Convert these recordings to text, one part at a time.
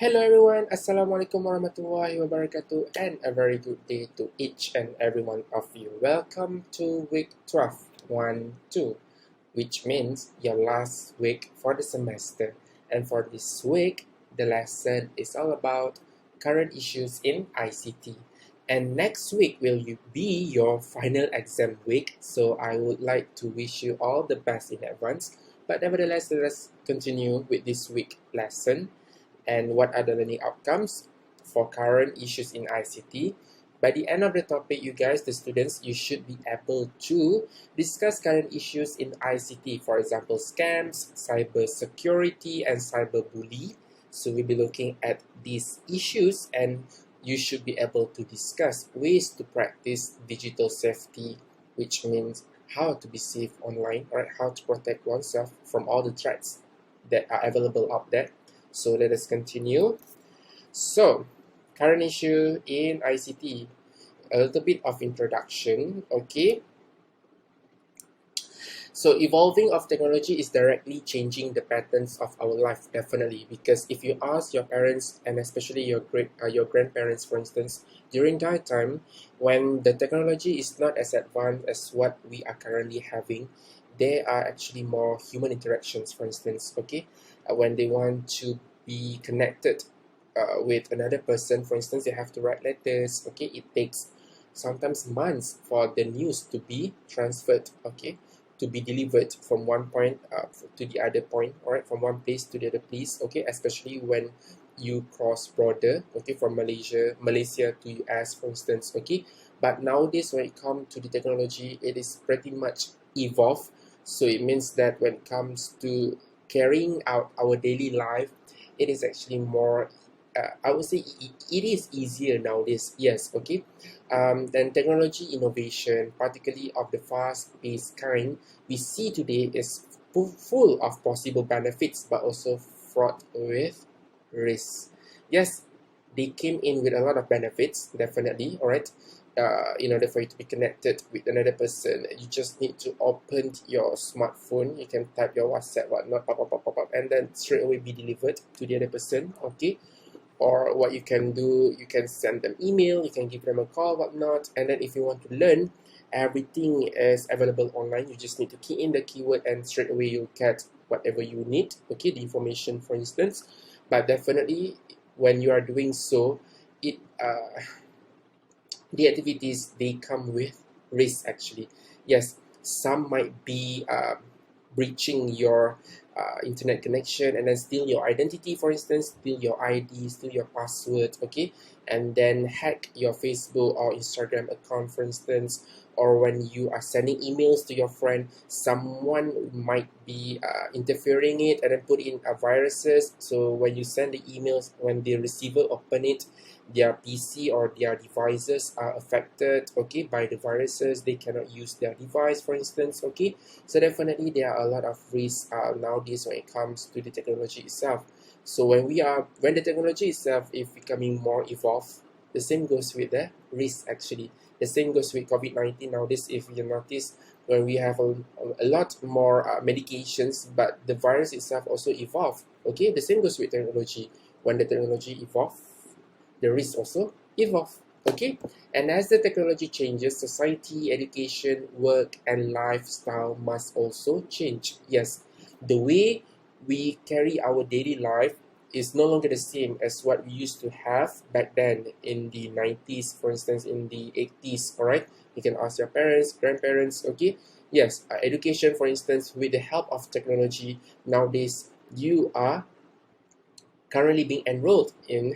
Hello everyone, Assalamualaikum warahmatullahi wabarakatuh, and a very good day to each and every one of you. Welcome to week 12, 1, 2, which means your last week for the semester. And for this week, the lesson is all about current issues in ICT. And next week will be your final exam week, so I would like to wish you all the best in advance. But nevertheless, let us continue with this week lesson and what are the learning outcomes for current issues in ICT. By the end of the topic, you guys, the students, you should be able to discuss current issues in ICT, for example, scams, cyber security, and cyberbullying. So we'll be looking at these issues, and you should be able to discuss ways to practice digital safety, which means how to be safe online, or how to protect oneself from all the threats that are available out there. So let us continue. So, current issue in ICT, a little bit of introduction, okay? So, evolving of technology is directly changing the patterns of our life, definitely. Because if you ask your parents, and especially your grandparents, for instance, during their time, when the technology is not as advanced as what we are currently having, there are actually more human interactions, for instance, okay? When they want to be connected with another person, for instance, they have to write letters, okay? It takes sometimes months for the news to be transferred, okay? To be delivered from one point to the other point, all right? From one place to the other place, okay? Especially when you cross border, okay? From Malaysia to US, for instance, okay? But nowadays, when it comes to the technology, it is pretty much evolved. So it means that when it comes to carrying out our daily life, it is actually more, I would say it is easier nowadays, yes, okay. Then technology innovation, particularly of the fast-paced kind, we see today is full of possible benefits, but also fraught with risks. Yes, they came in with a lot of benefits, definitely, all right. In order for you to be connected with another person, you just need to open your smartphone. You can type your WhatsApp, whatnot, pop, pop, pop, pop, pop, and then straight away be delivered to the other person, okay? Or what you can do, you can send them email, you can give them a call, whatnot, and then if you want to learn, everything is available online. You just need to key in the keyword and straight away you'll get whatever you need, okay? The information, for instance. But definitely, when you are doing so, it the activities, they come with risk actually. Yes, some might be breaching your internet connection and then steal your identity, for instance, steal your ID, steal your password, okay, and then hack your Facebook or Instagram account, for instance. Or when you are sending emails to your friend, someone might be interfering it and then put in viruses. So when you send the emails, when the receiver open it, their PC or their devices are affected, okay, by the viruses. They cannot use their device, for instance, okay. So definitely there are a lot of risks nowadays when it comes to the technology itself. So when the technology itself is becoming more evolved, the same goes with the risk actually. The same goes with COVID-19 nowadays. If you notice, when we have a lot more medications, but the virus itself also evolved, okay. The same goes with technology. When the technology evolves, the risk also evolve, okay. And as the technology changes, society, education, work, and lifestyle must also change. Yes, the way we carry our daily life is no longer the same as what we used to have back then in the 90s, for instance, in the 80s, all right. You can ask your parents, grandparents, okay. Yes, education, for instance, with the help of technology nowadays, you are currently being enrolled in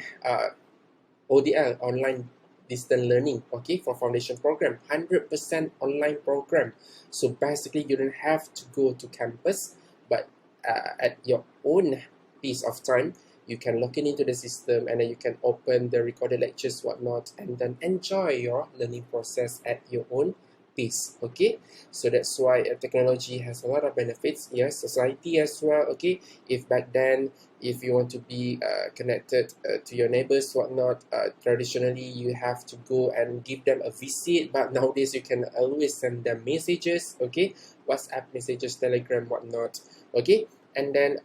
ODL, online distance learning, okay, for foundation program, 100% online program. So basically, you don't have to go to campus, but at your own piece of time, you can log in into the system and then you can open the recorded lectures, whatnot, and then enjoy your learning process at your own pace, okay. So that's why technology has a lot of benefits. Yes, society as well, okay. If back then, if you want to be connected to your neighbors, whatnot, traditionally you have to go and give them a visit, but nowadays you can always send them messages, okay, WhatsApp messages, Telegram, whatnot, okay. And then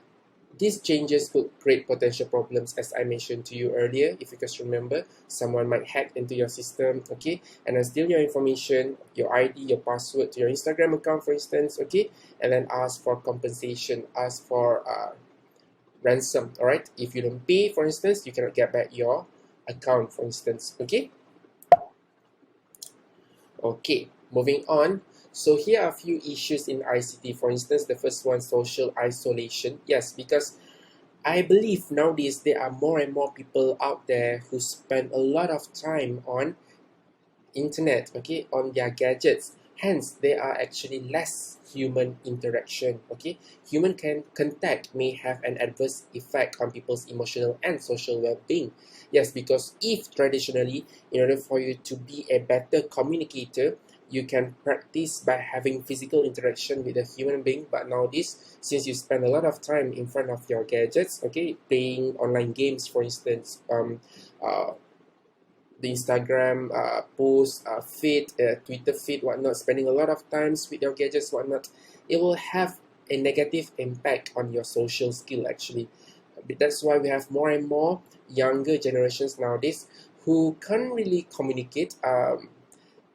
These changes could create potential problems, as I mentioned to you earlier. If you guys remember, someone might hack into your system, okay, and then steal your information, your ID, your password to your Instagram account, for instance, okay, and then ask for compensation, ask for ransom. All right, if you don't pay, for instance, you cannot get back your account, for instance, okay. Okay, moving on. So here are a few issues in ICT. For instance, the first one, social isolation. Yes, because I believe nowadays there are more and more people out there who spend a lot of time on internet, okay, on their gadgets. Hence, there are actually less human interaction, okay. Human contact may have an adverse effect on people's emotional and social well-being. Yes, because if traditionally, in order for you to be a better communicator, you can practice by having physical interaction with a human being, but nowadays, since you spend a lot of time in front of your gadgets, okay, playing online games, for instance, uh, the Instagram post feed, Twitter feed, whatnot, spending a lot of times with your gadgets, whatnot, it will have a negative impact on your social skill actually. That's why we have more and more younger generations nowadays who can't really communicate.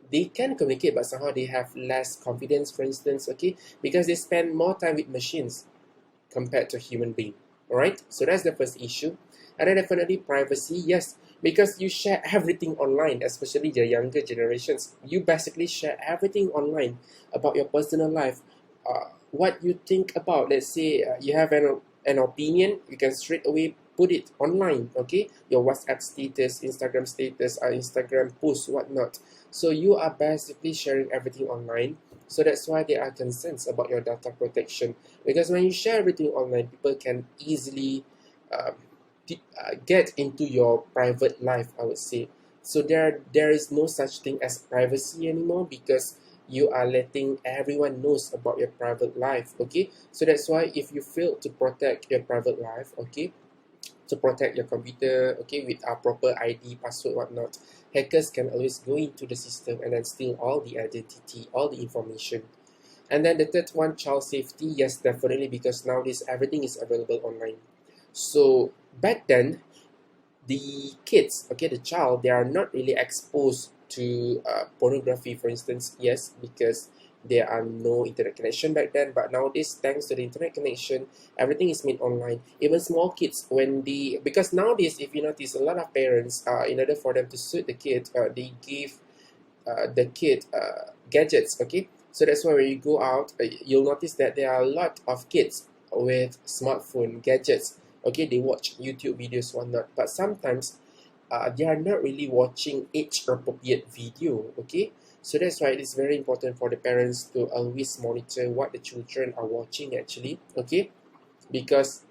They can communicate, but somehow they have less confidence, for instance, okay, because they spend more time with machines compared to human being. All right, so that's the first issue. And then definitely privacy, yes, because you share everything online, especially the younger generations. You basically share everything online about your personal life, what you think about. Let's say you have an opinion, you can straight away put it online, okay, your WhatsApp status, Instagram status, Instagram post, whatnot. So you are basically sharing everything online. So that's why there are concerns about your data protection, because when you share everything online, people can easily um, get into your private life, I would say. So there is no such thing as privacy anymore, because you are letting everyone knows about your private life, okay. So that's why if you fail to protect your private life, okay, to protect your computer, okay, with a proper ID, password, whatnot, hackers can always go into the system and then steal all the identity, all the information. And then the third one, child safety. Yes, definitely, because nowadays everything is available online. So back then, the kids, okay, the child, they are not really exposed to pornography, for instance. Yes, because there are no internet connection back then. But nowadays, thanks to the internet connection, everything is made online. Even small kids, when they, because nowadays, if you notice, a lot of parents, in order for them to suit the kid, they give the kid gadgets, okay. So that's why when you go out, you'll notice that there are a lot of kids with smartphone gadgets, okay. They watch YouTube videos, whatnot, but sometimes they are not really watching age appropriate video, okay. So that's why it is very important for the parents to always monitor what the children are watching actually, okay. Because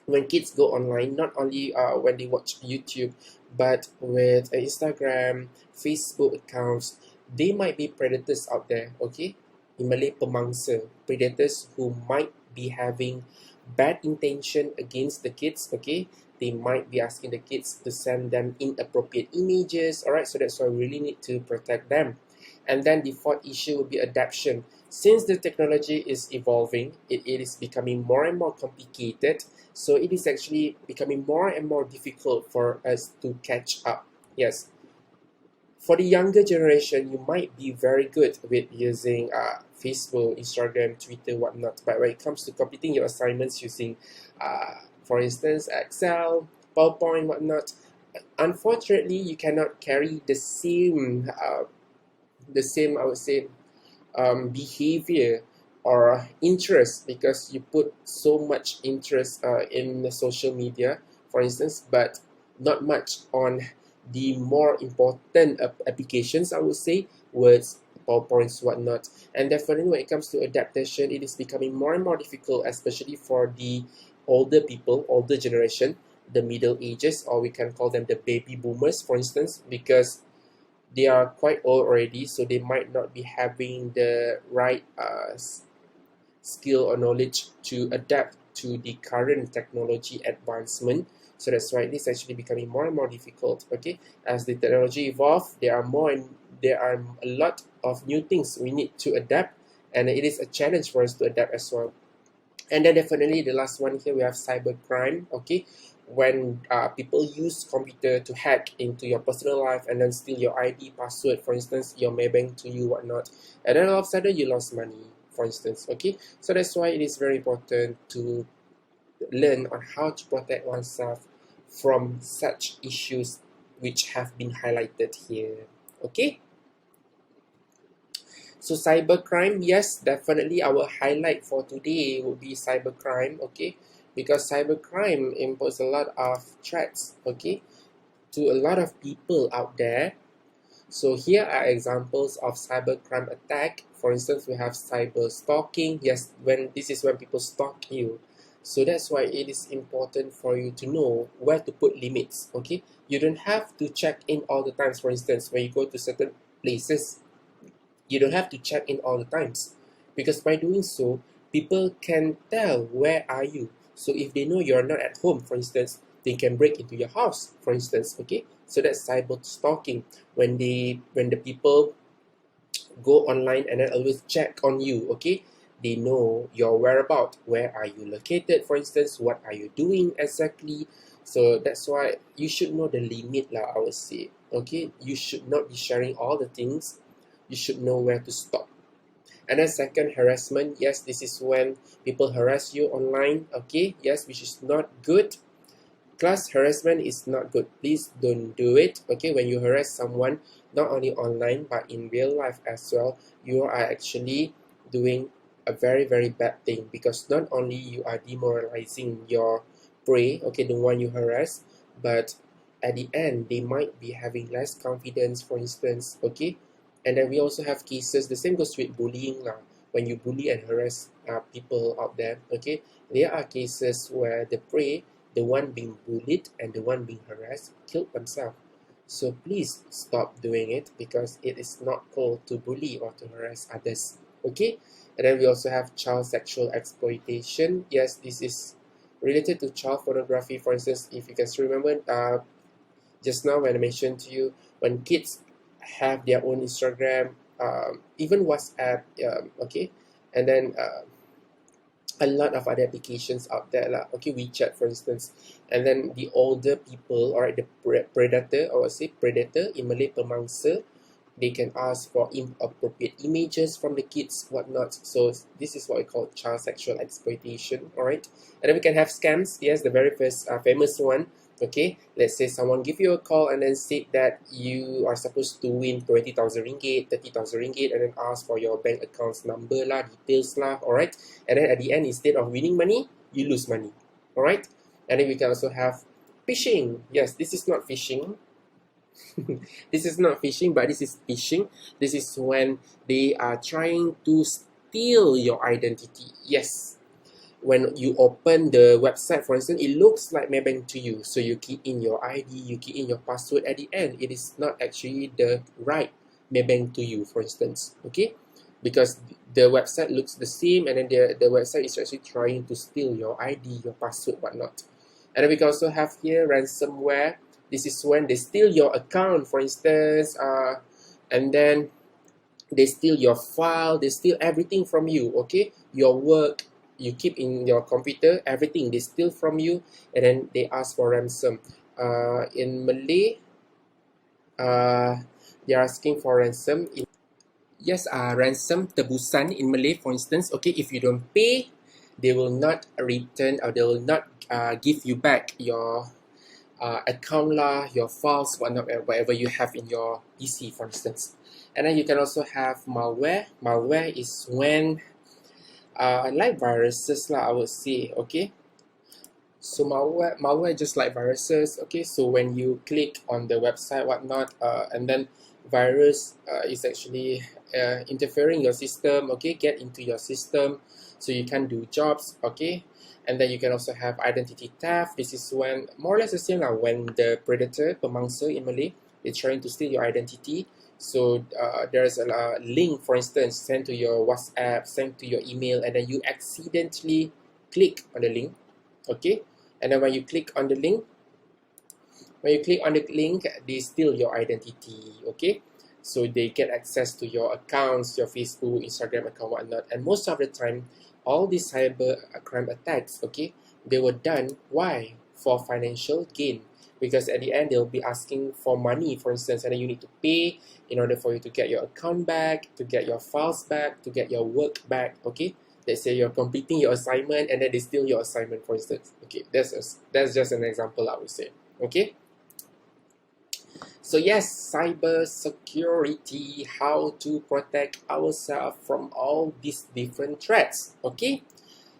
when kids go online, not only when they watch YouTube, but with Instagram, Facebook accounts, they might be predators out there, okay? In Malay, pemangsa, predators who might be having bad intention against the kids, okay? They might be asking the kids to send them inappropriate images, all right? So that's why we really need to protect them. And then the fourth issue would be adaptation. Since the technology is evolving, it is becoming more and more complicated, so it is actually becoming more and more difficult for us to catch up. Yes. For the younger generation, you might be very good with using Facebook, Instagram, Twitter, whatnot. But when it comes to completing your assignments using, for instance, Excel, PowerPoint, whatnot, unfortunately, you cannot carry the same, I would say, behavior or interest, because you put so much interest in the social media, for instance, but not much on the more important applications, I would say, words, PowerPoints, whatnot. And definitely when it comes to adaptation, it is becoming more and more difficult, especially for the older people, older generation, the middle ages, or we can call them the baby boomers, for instance, because they are quite old already, so they might not be having the right skill or knowledge to adapt to the current technology advancement. So that's why it is actually becoming more and more difficult, okay. As the technology evolve, there are a lot of new things we need to adapt, and it is a challenge for us to adapt as well. And then definitely the last one here, we have cybercrime. Okay, when people use computer to hack into your personal life and then steal your ID, password, for instance, your Maybank to you, whatnot, and then all of a sudden you lost money, for instance. Okay, so that's why it is very important to learn on how to protect oneself from such issues which have been highlighted here. Okay. So cybercrime, yes, definitely our highlight for today would be cybercrime, okay? Because cybercrime imposes a lot of threats, okay, to a lot of people out there. So here are examples of cybercrime attack. For instance, we have cyber stalking. Yes, when this is when people stalk you. So that's why it is important for you to know where to put limits, okay? You don't have to check in all the times. For instance, when you go to certain places, you don't have to check in all the times, because by doing so, people can tell where are you. So if they know you're not at home, for instance, they can break into your house, for instance. Okay, so that's cyber stalking. When the people go online and then always check on you, okay, they know your whereabouts, where are you located, for instance, what are you doing exactly. So that's why you should know the limit lah, I would say. Okay, you should not be sharing all the things. You should know where to stop. And then second, harassment. Yes, this is when people harass you online. Okay, yes, which is not good. Class harassment is not good. Please don't do it. Okay, when you harass someone, not only online but in real life as well, you are actually doing a very, very bad thing, because not only you are demoralizing your prey, okay, the one you harass, but at the end they might be having less confidence, for instance. Okay, and then we also have cases, the same goes with bullying lah. When you bully and harass people out there, okay, there are cases where the prey, the one being bullied and the one being harassed, killed themselves. So please stop doing it, because it is not cool to bully or to harass others. Okay, and then we also have child sexual exploitation. Yes, this is related to child pornography. For instance, if you can still remember, just now when I mentioned to you, when kids have their own Instagram, even WhatsApp, okay, and then a lot of other applications out there lah. Okay, WeChat for instance, and then the older people, alright, the predator, I would say predator in Malay, pemangsa, they can ask for inappropriate images from the kids, whatnot. So this is what we call child sexual exploitation, alright. And then we can have scams. Yes, the very first famous one. Okay, let's say someone give you a call and then say that you are supposed to win 20,000 ringgit, 30,000 ringgit, and then ask for your bank account's number lah, details lah, alright. And then at the end, instead of winning money, you lose money, alright. And then we can also have phishing. Yes, this is not phishing. This is not phishing, but this is phishing. This is when they are trying to steal your identity. Yes, when you open the website, for instance, it looks like Maybank to you. So you key in your ID, you key in your password. At the end, it is not actually the right Maybank to you, for instance. Okay, because the website looks the same, and then the website is actually trying to steal your ID, your password, whatnot. And then we can also have here ransomware. This is when they steal your account, for instance, and then they steal your file, they steal everything from you, okay? Your work, you keep in your computer, everything they steal from you, and then they ask for ransom. In Malay, they're asking for ransom. Yes, ransom, tebusan in Malay, for instance, okay, if you don't pay, they will not return, or they will not give you back your account lah, your files, whatever you have in your PC, for instance. And then you can also have malware. Malware is when, like viruses lah, I would say, okay. So malware just like viruses, okay. So when you click on the website, whatnot, and then virus is actually interfering your system, okay, get into your system, so you can't do jobs, okay. And then you can also have identity theft. This is when, more or less the same, when the predator, pemangsa in Malay, is trying to steal your identity. So there's a link, for instance, sent to your WhatsApp, sent to your email, and then you accidentally click on the link, okay. And then when you click on the link, they steal your identity, okay. So they get access to your accounts, your Facebook, Instagram account, whatnot. And most of the time, all these cyber crime attacks, okay, they were done, why? For financial gain. Because at the end, they'll be asking for money, for instance, and then you need to pay in order for you to get your account back, to get your files back, to get your work back, okay? Let's say you're completing your assignment and then they steal your assignment, for instance. Okay, that's just an example, I would say, okay? So yes, cyber security, how to protect ourselves from all these different threats, okay?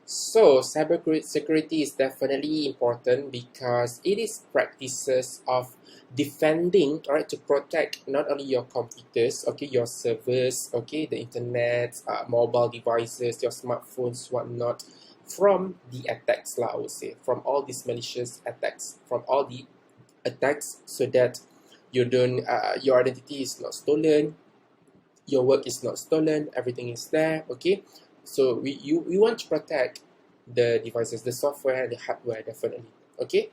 So cyber security is definitely important because it is practices of defending, all right, to protect not only your computers, okay, your servers, okay, the internet, mobile devices, your smartphones, whatnot, from the attacks, I would say, from all these malicious attacks, from all the attacks, so that you don't, your identity is not stolen, your work is not stolen, everything is there, okay? So we want to protect the devices, the software, the hardware, definitely, okay?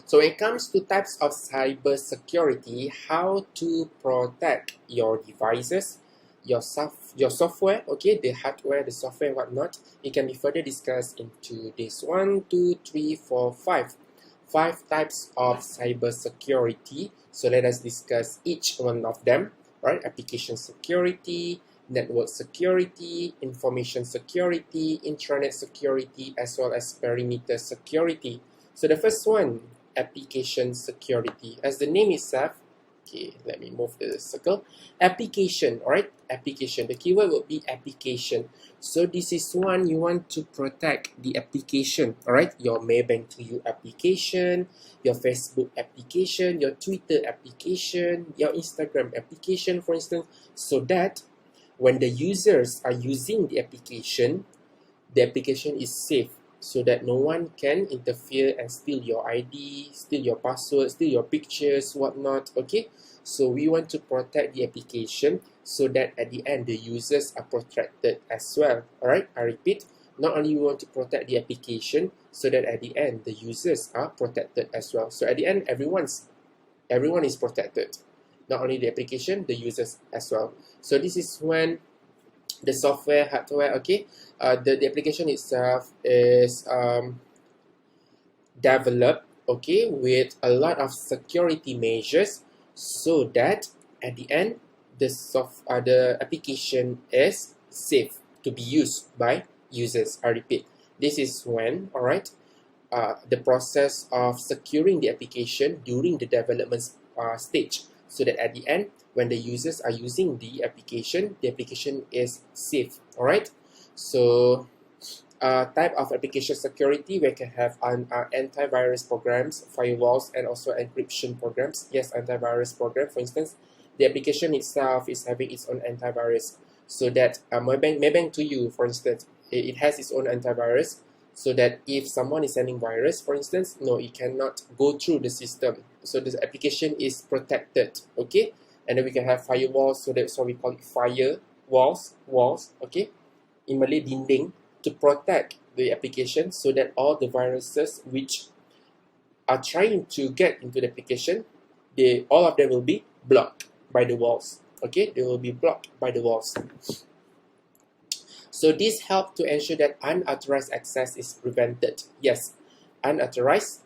So when it comes to types of cyber security, how to protect your devices, your software, okay, the hardware, the software, whatnot, it can be further discussed into this 1, 2, 3, 4, 5. 5 types of cyber security. So let us discuss each one of them, right? Application security, network security, information security, intranet security, as well as perimeter security. So the first one, application security. As the name itself, okay, let me move the circle. Application, all right? Application. The keyword would be application. So this is one you want to protect the application, all right? Your Maybank to You application, your Facebook application, your Twitter application, your Instagram application, for instance, so that when the users are using the application is safe, so that no one can interfere and steal your ID, steal your password, steal your pictures, whatnot, okay? So we want to protect the application so that at the end, the users are protected as well, all right? I repeat, not only we want to protect the application, so that at the end, the users are protected as well. So at the end, everyone is protected. Not only the application, the users as well. So this is when the software, hardware, okay, the application itself is developed, okay, with a lot of security measures, so that at the end, the application is safe to be used by users. I repeat, this is when, all right, the process of securing the application during the development stage, so that at the end, when the users are using the application is safe, all right? So type of application security, we can have antivirus programs, firewalls, and also encryption programs. Yes, antivirus program, for instance, the application itself is having its own antivirus, so that Maybank to You, for instance, it has its own antivirus, so that if someone is sending virus, for instance, no, it cannot go through the system. So the application is protected, okay? And then we can have firewalls, so that's why we call it walls, okay? In Malay, dinding, to protect the application, so that all the viruses which are trying to get into the application, all of them will be blocked by the walls, okay? They will be blocked by the walls. So this helps to ensure that unauthorized access is prevented. Yes, unauthorized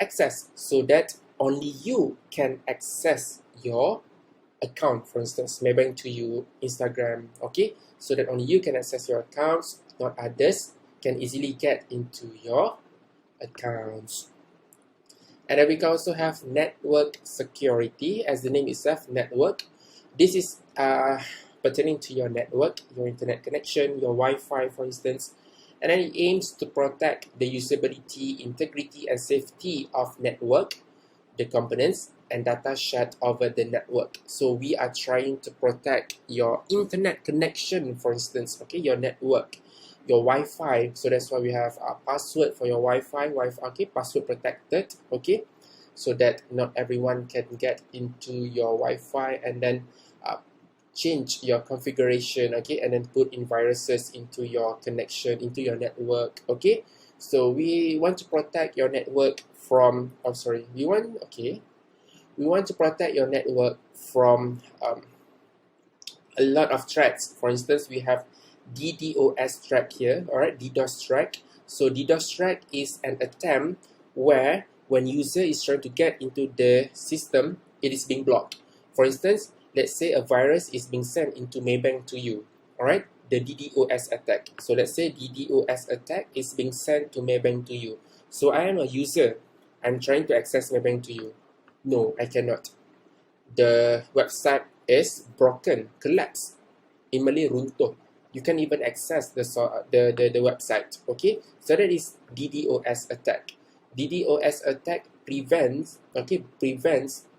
access, so that only you can access your account, for instance, Maybank to You, Instagram, okay? So that only you can access your accounts, not others can easily get into your accounts. And then we can also have network security, as the name itself, network. This is pertaining to your network, your internet connection, your Wi-Fi, for instance. And then it aims to protect the usability, integrity, and safety of network, the components, and data shared over the network. So we are trying to protect your internet connection, for instance, okay, your network, your Wi-Fi. So that's why we have a password for your Wi-Fi, okay, password protected, okay, so that not everyone can get into your Wi-Fi and then change your configuration, okay, and then put in viruses into your connection, into your network, okay. So we want to protect your network from, we want to protect your network from a lot of threats. For instance, we have DDoS track here, all right, DDoS track. So DDoS track is an attempt where when user is trying to get into the system, it is being blocked. For instance, let's say a virus is being sent into Maybank to you, all right, the DDoS attack. So let's say DDoS attack is being sent to Maybank to you. So I am a user. I'm trying to access Maybank to you. No, I cannot. The website is broken, collapsed. In Malay, runtuh. You can't even access the website. Okay, so that is DDoS attack. DDoS attack prevents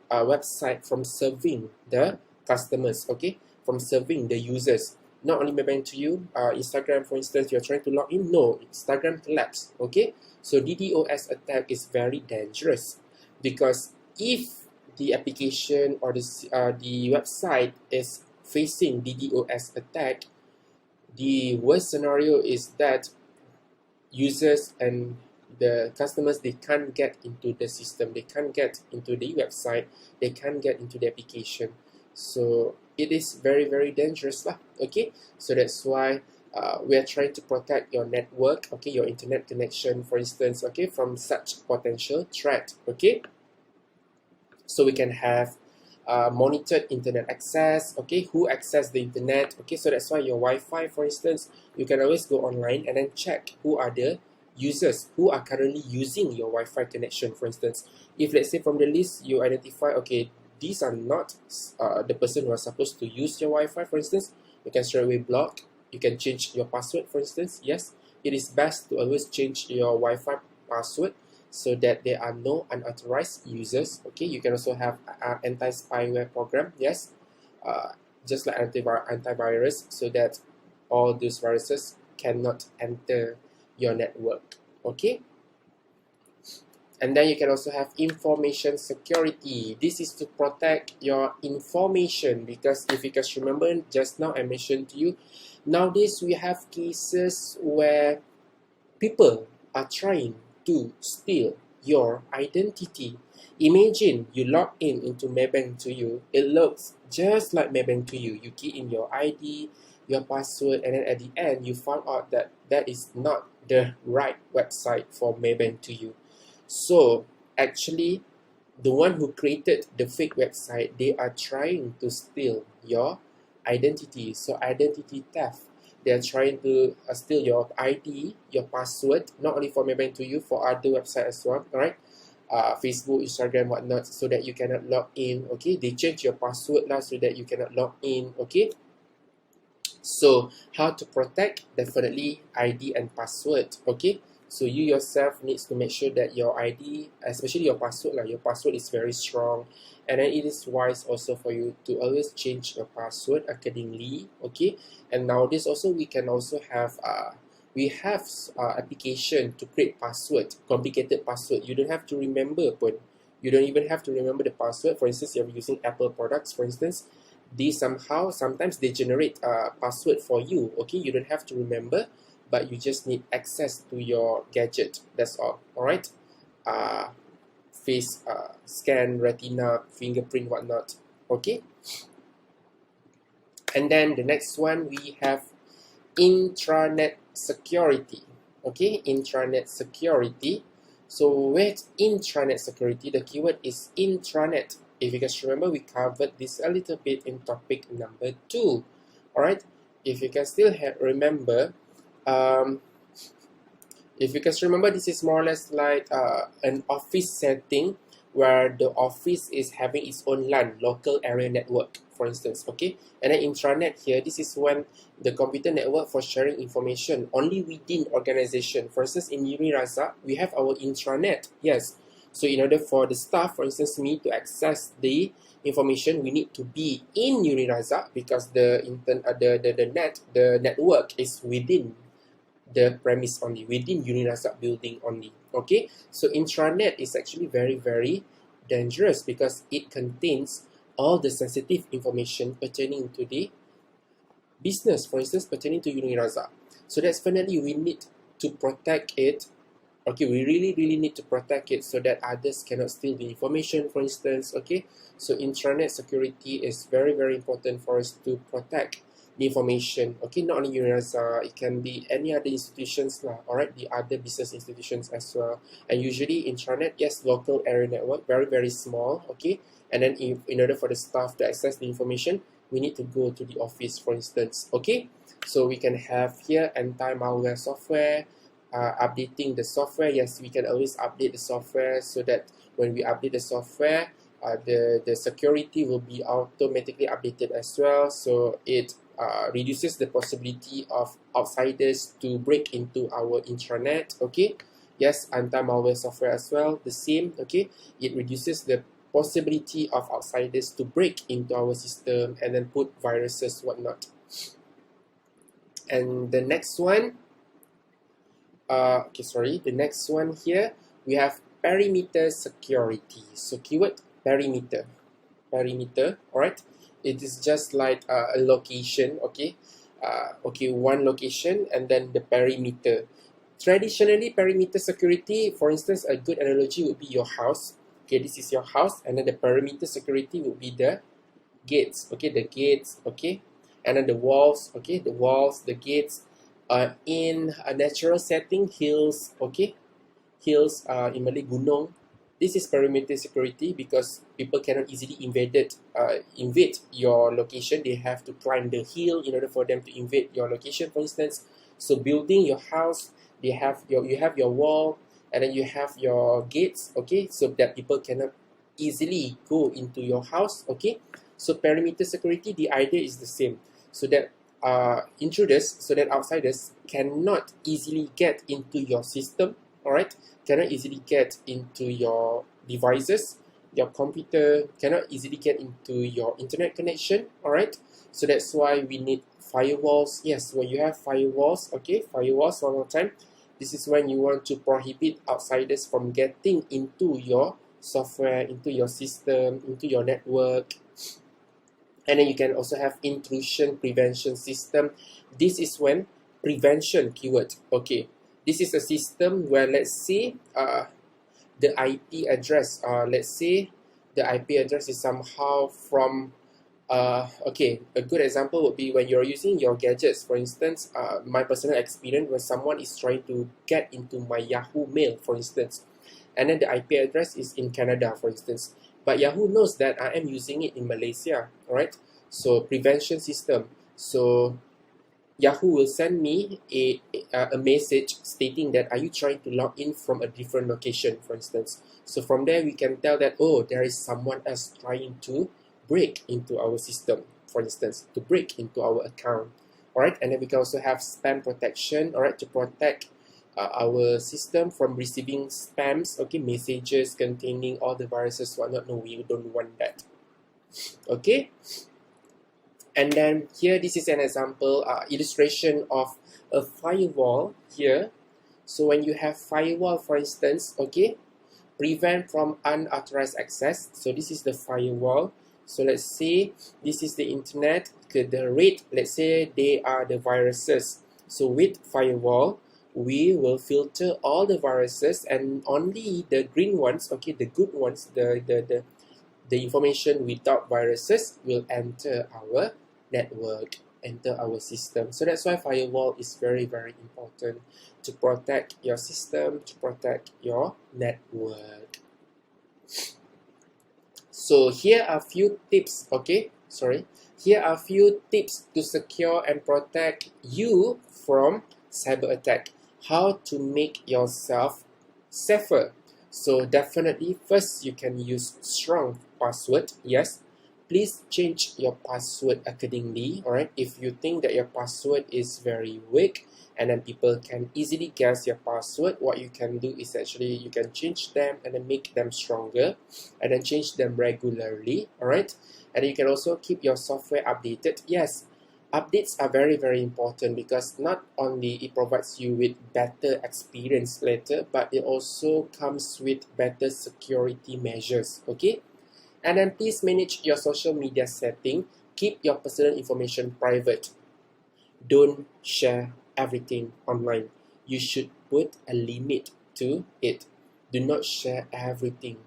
a website from serving the customers. Okay, from serving the users. Not only Maybank to you, Instagram, for instance, you're trying to log in. No, Instagram collapsed. Okay, so DDoS attack is very dangerous because if the application or the website is facing DDoS attack, the worst scenario is that users and the customers, they can't get into the system, they can't get into the website, they can't get into the application. So it is very, very dangerous lah. Okay, so that's why we are trying to protect your network, okay, your internet connection, for instance, okay, from such potential threat. Okay, so we can have monitored internet access, okay, who access the internet, okay, so that's why your Wi-Fi, for instance, you can always go online and then check who are the users who are currently using your Wi-Fi connection. For instance, if let's say from the list you identify, okay, these are not the person who are supposed to use your Wi-Fi, for instance, you can straight away block. You can change your password, for instance. Yes, it is best to always change your Wi-Fi password so that there are no unauthorized users. Okay, you can also have anti-spyware program. Yes, just like antivirus, so that all those viruses cannot enter your network. Okay, and then you can also have information security. This is to protect your information, because if you guys remember just now I mentioned to you, nowadays we have cases where people are trying to steal your identity. Imagine you log in into Maybank to you, it looks just like Maybank to you. You key in your ID, your password, and then at the end you found out that that is not the right website for Maybank to you. So actually, the one who created the fake website, they are trying to steal your identity. So identity theft. They are trying to steal your ID, your password, not only for Maybank to you, for other websites as well, alright? Facebook, Instagram, whatnot, so that you cannot log in, okay? They change your password now so that you cannot log in, okay? So, how to protect? Definitely ID and password, okay? So, you yourself needs to make sure that your ID, especially your password is very strong. And then it is wise also for you to always change your password accordingly, okay? And nowadays also we can also have application to create password, complicated password. You don't have to remember, but you don't even have to remember the password. For instance, you're using Apple products, for instance, sometimes they generate a password for you, okay? You don't have to remember, but you just need access to your gadget. That's all right? Face scan, retina, fingerprint, whatnot, okay? And then the next one, we have intranet security, okay? Intranet security. So with intranet security, the keyword is intranet. If you guys remember, we covered this a little bit in topic number 2, all right? If you can still remember, if you guys remember, this is more or less like an office setting where the office is having its own LAN, local area network, for instance, okay? And then intranet here, this is when the computer network for sharing information only within organization. For instance, in Unirazak, we have our intranet, yes. So in order for the staff, for instance, me to access the information, we need to be in Unirazak because the network is within the premise only, within Unirazak building only, okay? So intranet is actually very, very dangerous because it contains all the sensitive information pertaining to the business, for instance, pertaining to Unirazak. So definitely we need to protect it, okay? We really, really need to protect it so that others cannot steal the information, for instance, okay? So intranet security is very, very important for us to protect the information. Okay, not only Uniasa, it can be any other institutions lah. Alright, the other business institutions as well. And usually intranet, yes, local area network, very very small. Okay, and then in order for the staff to access the information, we need to go to the office, for instance. Okay, so we can have here anti-malware software, updating the software. Yes, we can always update the software so that when we update the software, the security will be automatically updated as well. So it reduces the possibility of outsiders to break into our intranet. Okay, yes, anti-malware software as well, the same. Okay, it reduces the possibility of outsiders to break into our system and then put viruses, whatnot. And the next one, the next one here, we have perimeter security. So keyword perimeter, alright. It is just like a location, okay, one location and then the perimeter. Traditionally, perimeter security, for instance, a good analogy would be your house. Okay, this is your house, and then the perimeter security would be the gates. Okay, the gates. Okay, and then the walls. Okay, the walls, the gates. In a natural setting, hills. Okay, hills. In Malay, gunung. This is perimeter security because people cannot easily invade your location. They have to climb the hill in order for them to invade your location, for instance. So building your house, you have your wall, and then you have your gates, okay, so that people cannot easily go into your house, okay. So perimeter security, the idea is the same, so that intruders, so that outsiders cannot easily get into your system, alright, cannot easily get into your devices, your computer, cannot easily get into your internet connection, alright. So that's why we need firewalls. Yes, when you have firewalls, okay, firewalls, one more time, this is when you want to prohibit outsiders from getting into your software, into your system, into your network. And then you can also have intrusion prevention system. This is when prevention keyword, okay. This is a system where, let's say, the IP address, let's say the IP address is somehow from, okay, a good example would be when you're using your gadgets. For instance, my personal experience, when someone is trying to get into my Yahoo Mail, for instance, and then the IP address is in Canada, for instance, but Yahoo knows that I am using it in Malaysia, alright? So prevention system. So Yahoo will send me a message stating that, are you trying to log in from a different location, for instance. So from there we can tell that, oh, there is someone else trying to break into our system, for instance, to break into our account, alright. And then we can also have spam protection, alright, to protect our system from receiving spams, okay, messages containing all the viruses, whatnot. No, we don't want that, okay. And then here, this is an example illustration of a firewall here. So when you have firewall, for instance, okay, prevent from unauthorized access. So this is the firewall. So let's say this is the internet. Okay, the red, let's say they are the viruses. So with firewall, we will filter all the viruses and only the green ones, okay, the good ones, the information without viruses will enter our network, enter our system. So that's why firewall is very, very important to protect your system, to protect your network. So here are a few tips, okay? Here are a few tips to secure and protect you from cyber attack. How to make yourself safer. So definitely, first you can use strong password. Yes, please change your password accordingly. Alright, if you think that your password is very weak and then people can easily guess your password, what you can do is actually you can change them and then make them stronger and then change them regularly. Alright, and you can also keep your software updated. Yes, updates are very, very important because not only it provides you with better experience later, but it also comes with better security measures, okay? And then please manage your social media setting. Keep your personal information private. Don't share everything online. You should put a limit to it. Do not share everything,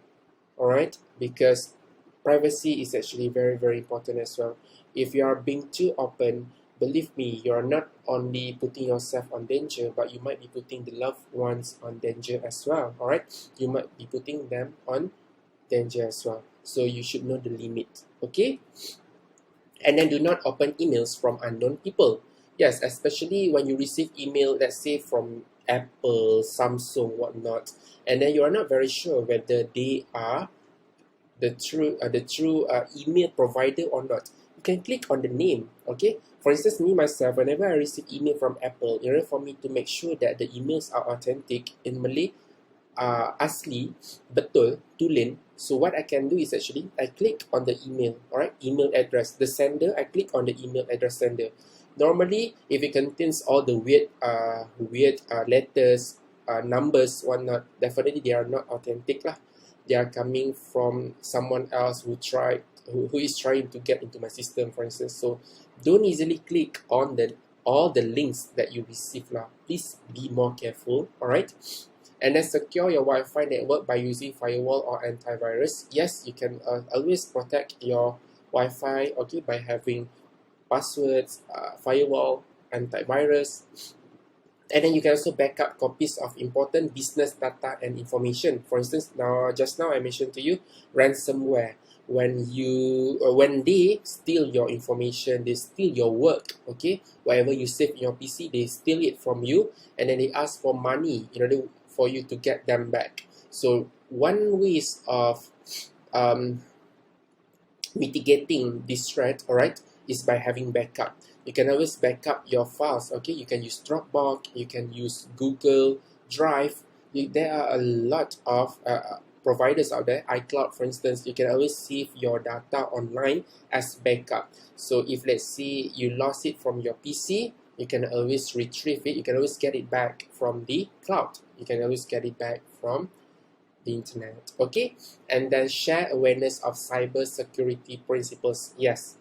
alright? Because privacy is actually very, very important as well. If you are being too open, believe me, you're not only putting yourself on danger, but you might be putting the loved ones on danger as well. All right, you might be putting them on danger as well. So you should know the limit. Okay, and then do not open emails from unknown people. Yes, especially when you receive email, let's say from Apple, Samsung, whatnot, and then you are not very sure whether they are the true email provider or not. You can click on the name. Okay, for instance, me myself, whenever I receive email from Apple, in order for me to make sure that the emails are authentic in Malay, asli, betul, tulen. So what I can do is actually I click on the email, alright, email address, the sender. I click on the email address sender. Normally, if it contains all the weird letters, numbers, whatnot, definitely they are not authentic lah. They are coming from someone else who is trying to get into my system, for instance. So don't easily click on all the links that you receive lah. Please be more careful, alright. And then secure your Wi-Fi network by using firewall or antivirus. Yes, you can always protect your Wi-Fi, okay, by having passwords, firewall, antivirus. And then you can also backup copies of important business data and information. For instance, just now I mentioned to you ransomware. When they steal your information, they steal your work, okay? Whatever you save in your PC, they steal it from you, and then they ask for money in order for you to get them back. So one ways of mitigating this threat, all right, is by having backup. You can always backup your files, okay? You can use Dropbox, you can use Google Drive. There are a lot of providers out there. iCloud, for instance, you can always save your data online as backup. So if, let's say, you lost it from your PC, you can always retrieve it. You can always get it back from the cloud. You can always get it back from the internet, okay? And then share awareness of cyber security principles. Yes,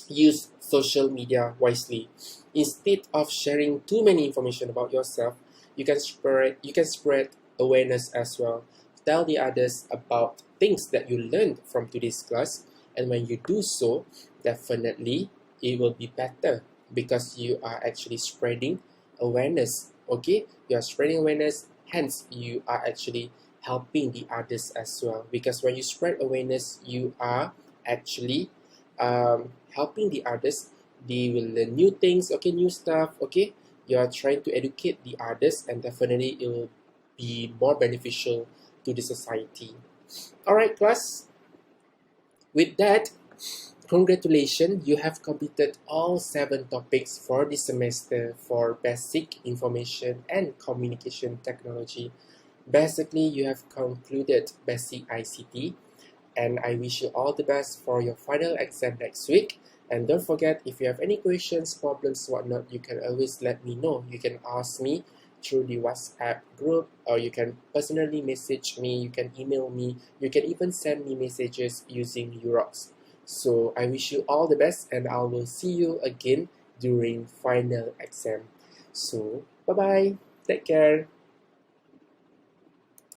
use social media wisely. Instead of sharing too many information about yourself, you can spread awareness as well. Tell the others about things that you learned from today's class, and when you do so, definitely it will be better because you are actually spreading awareness. Okay, you are spreading awareness, hence you are actually helping the others as well, because when you spread awareness, you are actually helping the others. They will learn new things, okay, new stuff, okay. You are trying to educate the others, and definitely it will be more beneficial to the society. All right, class. With that, congratulations, you have completed all 7 topics for this semester for basic information and communication technology. Basically, you have concluded basic ICT, and I wish you all the best for your final exam next week. And don't forget, if you have any questions, problems, whatnot, you can always let me know. You can ask me through the WhatsApp group, or you can personally message me, you can email me, you can even send me messages using Urox. So I wish you all the best, and I will see you again during final exam. So bye bye, take care.